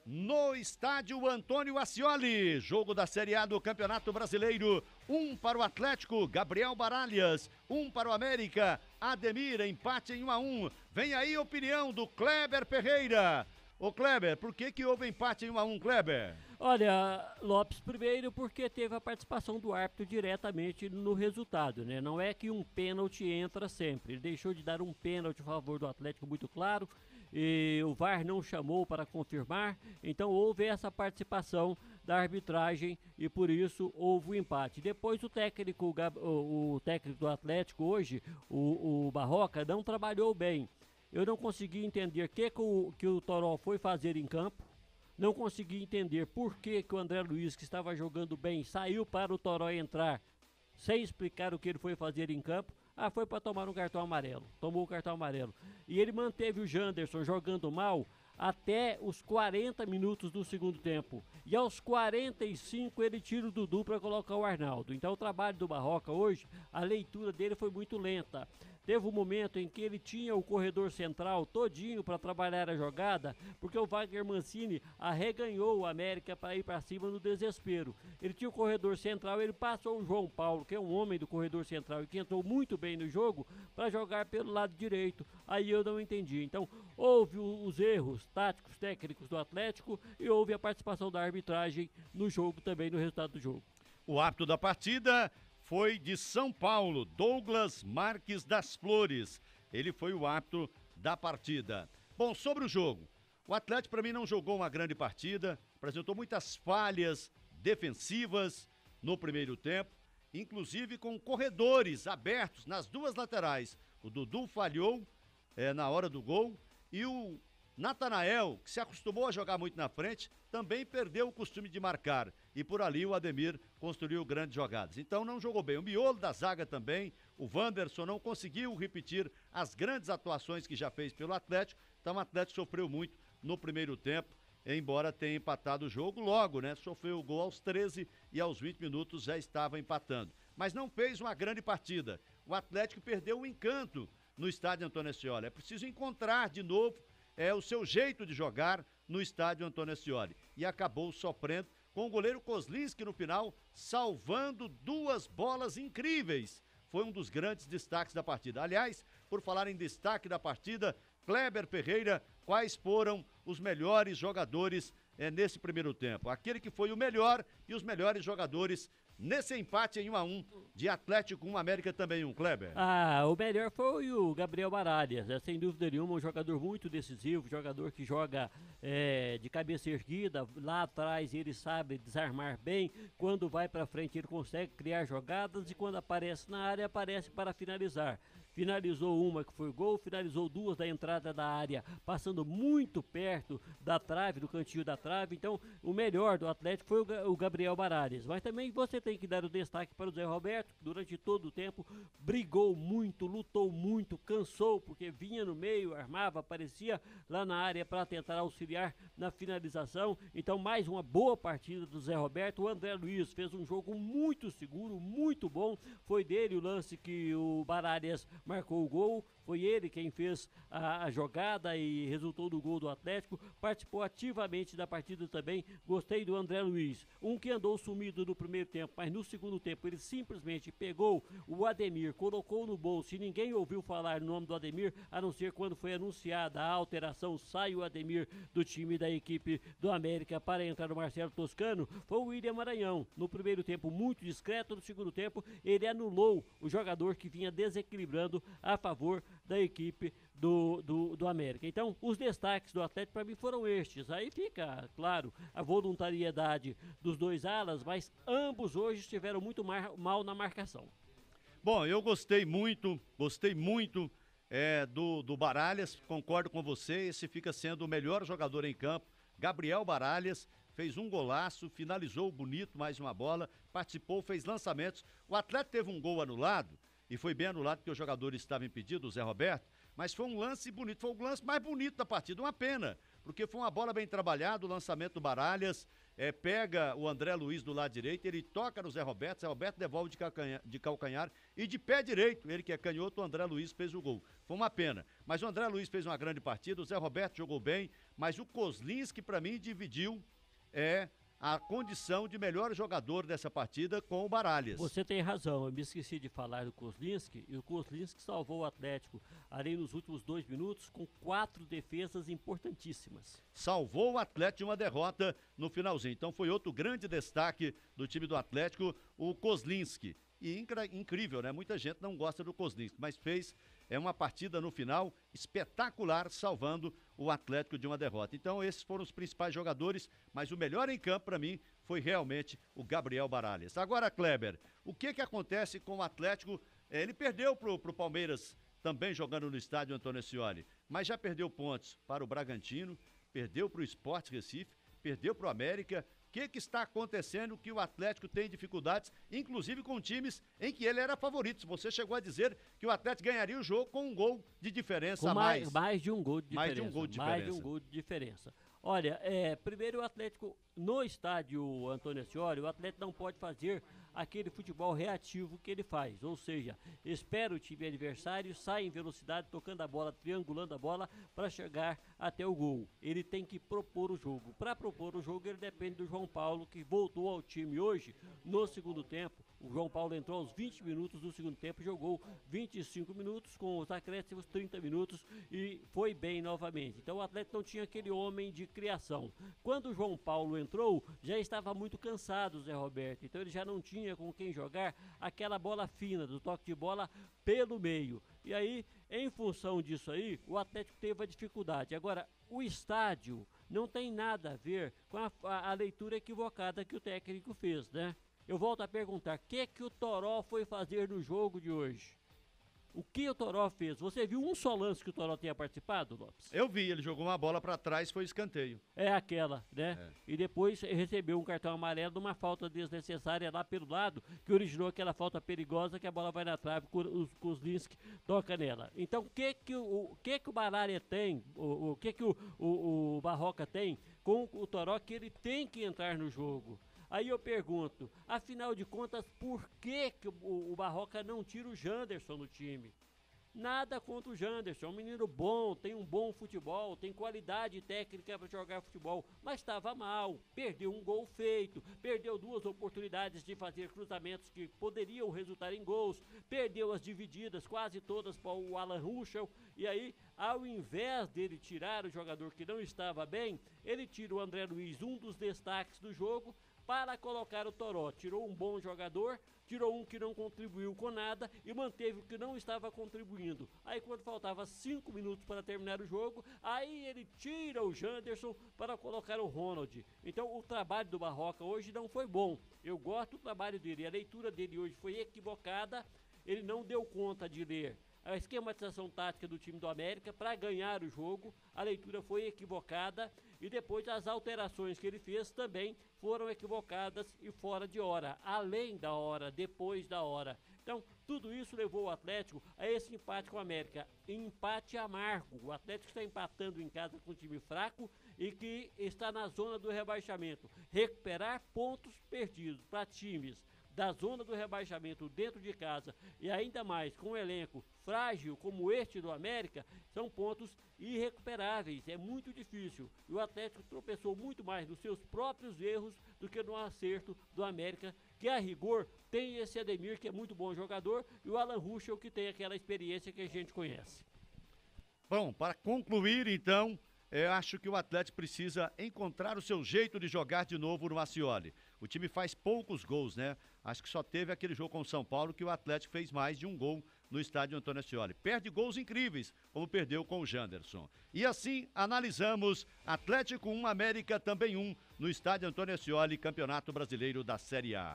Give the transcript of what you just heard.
no estádio Antônio Ascioli. Jogo da Série A do Campeonato Brasileiro. 1 para o Atlético, Gabriel Baralhas. 1 para o América, Ademir, empate em 1-1. Vem aí a opinião do Kleber Ferreira. Ô Kleber, por que houve empate em 1-1, Kleber? Olha, Lopes, primeiro porque teve a participação do árbitro diretamente no resultado, né? Não é que um pênalti entra sempre. Ele deixou de dar um pênalti a favor do Atlético muito claro e o VAR não chamou para confirmar, então houve essa participação da arbitragem e por isso houve o empate. Depois o técnico do Atlético hoje, o Barroca, não trabalhou bem. Eu não consegui entender o que o Toró foi fazer em campo. Não consegui entender por que o André Luiz, que estava jogando bem, saiu para o Toró entrar sem explicar o que ele foi fazer em campo. Foi para tomar um cartão amarelo. Tomou o cartão amarelo. E ele manteve o Janderson jogando mal até os 40 minutos do segundo tempo. E aos 45 ele tira o Dudu para colocar o Arnaldo. Então o trabalho do Barroca hoje, a leitura dele foi muito lenta. Teve um momento em que ele tinha o corredor central todinho para trabalhar a jogada, porque o Wagner Mancini arreganhou o América para ir para cima no desespero. Ele tinha o corredor central, ele passou o João Paulo, que é um homem do corredor central e que entrou muito bem no jogo, para jogar pelo lado direito. Aí eu não entendi. Então houve os erros táticos, técnicos do Atlético e houve a participação da arbitragem no jogo também, no resultado do jogo. O árbitro da partida foi de São Paulo, Douglas Marques das Flores. Ele foi o árbitro da partida. Bom, sobre o jogo. O Atlético, para mim, não jogou uma grande partida. Apresentou muitas falhas defensivas no primeiro tempo, inclusive com corredores abertos nas duas laterais. O Dudu falhou na hora do gol e o Natanael, que se acostumou a jogar muito na frente, também perdeu o costume de marcar. E por ali o Ademir construiu grandes jogadas. Então não jogou bem. O miolo da zaga também, o Wanderson não conseguiu repetir as grandes atuações que já fez pelo Atlético. Então o Atlético sofreu muito no primeiro tempo, embora tenha empatado o jogo logo, né? Sofreu o gol aos 13 e aos 20 minutos já estava empatando. Mas não fez uma grande partida. O Atlético perdeu o encanto no estádio Antônio Ascioli. É preciso encontrar de novo o seu jeito de jogar no estádio Antônio Ascioli. E acabou sofrendo com o goleiro Kozlinski no final, salvando duas bolas incríveis. Foi um dos grandes destaques da partida. Aliás, por falar em destaque da partida, Kleber Ferreira, quais foram os melhores jogadores nesse primeiro tempo? Aquele que foi o melhor e os melhores jogadores nesse empate em 1-1 de Atlético 1, América também 1, Kleber. O melhor foi o Gabriel Baralhas, sem dúvida nenhuma, um jogador muito decisivo, jogador que joga de cabeça erguida, lá atrás ele sabe desarmar bem, quando vai para frente ele consegue criar jogadas e quando aparece na área, aparece para finalizar. Finalizou uma que foi gol, finalizou duas da entrada da área, passando muito perto da trave, do cantinho da trave. Então, o melhor do Atlético foi o Gabriel Baralhas. Mas também você tem que dar o destaque para o Zé Roberto, que durante todo o tempo brigou muito, lutou muito, cansou, porque vinha no meio, armava, aparecia lá na área para tentar auxiliar na finalização. Então, mais uma boa partida do Zé Roberto. O André Luiz fez um jogo muito seguro, muito bom. Foi dele o lance que o Baralhas marcou o gol, foi ele quem fez a jogada e resultou no gol do Atlético, participou ativamente da partida também. Gostei do André Luiz, um que andou sumido no primeiro tempo, mas no segundo tempo ele simplesmente pegou o Ademir, colocou no bolso e ninguém ouviu falar no nome do Ademir, a não ser quando foi anunciada a alteração, sai o Ademir do time da equipe do América para entrar o Marcelo Toscano. Foi o William Maranhão, no primeiro tempo muito discreto, no segundo tempo ele anulou o jogador que vinha desequilibrando a favor da equipe do América. Então, os destaques do Atlético para mim foram estes. Aí fica, claro, a voluntariedade dos dois alas, mas ambos hoje estiveram muito mal na marcação. Bom, eu gostei muito do Baralhas, concordo com você, esse fica sendo o melhor jogador em campo. Gabriel Baralhas fez um golaço, finalizou bonito mais uma bola, participou, fez lançamentos. O Atlético teve um gol anulado, e foi bem anulado porque o jogador estava impedido, o Zé Roberto, mas foi um lance bonito, foi o lance mais bonito da partida, uma pena, porque foi uma bola bem trabalhada, o lançamento do Baralhas, pega o André Luiz do lado direito, ele toca no Zé Roberto devolve de calcanhar e de pé direito, ele que é canhoto, o André Luiz fez o gol. Foi uma pena, mas o André Luiz fez uma grande partida, o Zé Roberto jogou bem, mas o Kozlinski, para mim, dividiu a condição de melhor jogador dessa partida com o Baralhas. Você tem razão, eu me esqueci de falar do Kozlinski, e o Kozlinski salvou o Atlético ali nos últimos 2 minutos com 4 defesas importantíssimas. Salvou o Atlético de uma derrota no finalzinho. Então foi outro grande destaque do time do Atlético, o Kozlinski. E incrível, né? Muita gente não gosta do Kozlinski, mas fez uma partida no final espetacular, salvando o Atlético de uma derrota. Então esses foram os principais jogadores, mas o melhor em campo para mim foi realmente o Gabriel Baralhas. Agora, Kleber, o que acontece com o Atlético? Ele perdeu pro Palmeiras, também jogando no estádio Antônio Ascioli, mas já perdeu pontos para o Bragantino, perdeu para o Sport Recife, perdeu para o América. O que está acontecendo que o Atlético tem dificuldades, inclusive com times em que ele era favorito? Você chegou a dizer que o Atlético ganharia o jogo com um gol de diferença a mais. Mais de um gol de diferença. Mais de um gol de diferença. Mais de um gol de diferença. Olha, primeiro o Atlético, no estádio Antônio Ascioli, o Atlético não pode fazer aquele futebol reativo que ele faz, ou seja, espera o time adversário, sai em velocidade, tocando a bola, triangulando a bola para chegar até o gol. Ele tem que propor o jogo. Para propor o jogo, ele depende do João Paulo, que voltou ao time hoje no segundo tempo. O João Paulo entrou aos 20 minutos do segundo tempo, jogou 25 minutos com os acréscimos 30 minutos e foi bem novamente. Então o Atlético não tinha aquele homem de criação. Quando o João Paulo entrou, já estava muito cansado o Zé Roberto, então ele já não tinha com quem jogar aquela bola fina, do toque de bola pelo meio. E aí, em função disso aí, o Atlético teve a dificuldade. Agora, o estádio não tem nada a ver com a leitura equivocada que o técnico fez, né? Eu volto a perguntar, o que o Toró foi fazer no jogo de hoje? O que o Toró fez? Você viu um só lance que o Toró tenha participado, Lopes? Eu vi, ele jogou uma bola para trás, foi escanteio. É aquela, né? E depois recebeu um cartão amarelo de uma falta desnecessária lá pelo lado, que originou aquela falta perigosa que a bola vai na trave, o Kozlinski toca nela. Então, o que o Baralha tem, o que o Barroca tem com o Toró, que ele tem que entrar no jogo? Aí eu pergunto, afinal de contas, por que o Barroca não tira o Janderson do time? Nada contra o Janderson, é um menino bom, tem um bom futebol, tem qualidade técnica para jogar futebol, mas estava mal, perdeu um gol feito, perdeu 2 oportunidades de fazer cruzamentos que poderiam resultar em gols, perdeu as divididas quase todas para o Alan Ruschel, e aí, ao invés dele tirar o jogador que não estava bem, ele tira o André Luiz, um dos destaques do jogo, para colocar o Toró. Tirou um bom jogador, tirou um que não contribuiu com nada e manteve o que não estava contribuindo. Aí quando faltava 5 minutos para terminar o jogo, aí ele tira o Janderson para colocar o Ronald. Então o trabalho do Barroca hoje não foi bom. Eu gosto do trabalho dele, a leitura dele hoje foi equivocada, ele não deu conta de ler a esquematização tática do time do América para ganhar o jogo, a leitura foi equivocada e depois as alterações que ele fez também foram equivocadas e fora de hora, além da hora, depois da hora. Então, tudo isso levou o Atlético a esse empate com o América, empate amargo. O Atlético está empatando em casa com um time fraco e que está na zona do rebaixamento. Recuperar pontos perdidos para times da zona do rebaixamento dentro de casa e ainda mais com um elenco frágil como este do América, são pontos irrecuperáveis, é muito difícil. E o Atlético tropeçou muito mais nos seus próprios erros do que no acerto do América, que a rigor tem esse Ademir, que é muito bom jogador, e o Alan Ruschel, que tem aquela experiência que a gente conhece. Bom, para concluir então, eu acho que o Atlético precisa encontrar o seu jeito de jogar de novo no Ascioli. O time faz poucos gols, né? Acho que só teve aquele jogo com o São Paulo que o Atlético fez mais de um gol no estádio Antônio Ascioli. Perde gols incríveis, como perdeu com o Janderson. E assim, analisamos Atlético 1, América também 1, no estádio Antônio Ascioli, Campeonato Brasileiro da Série A.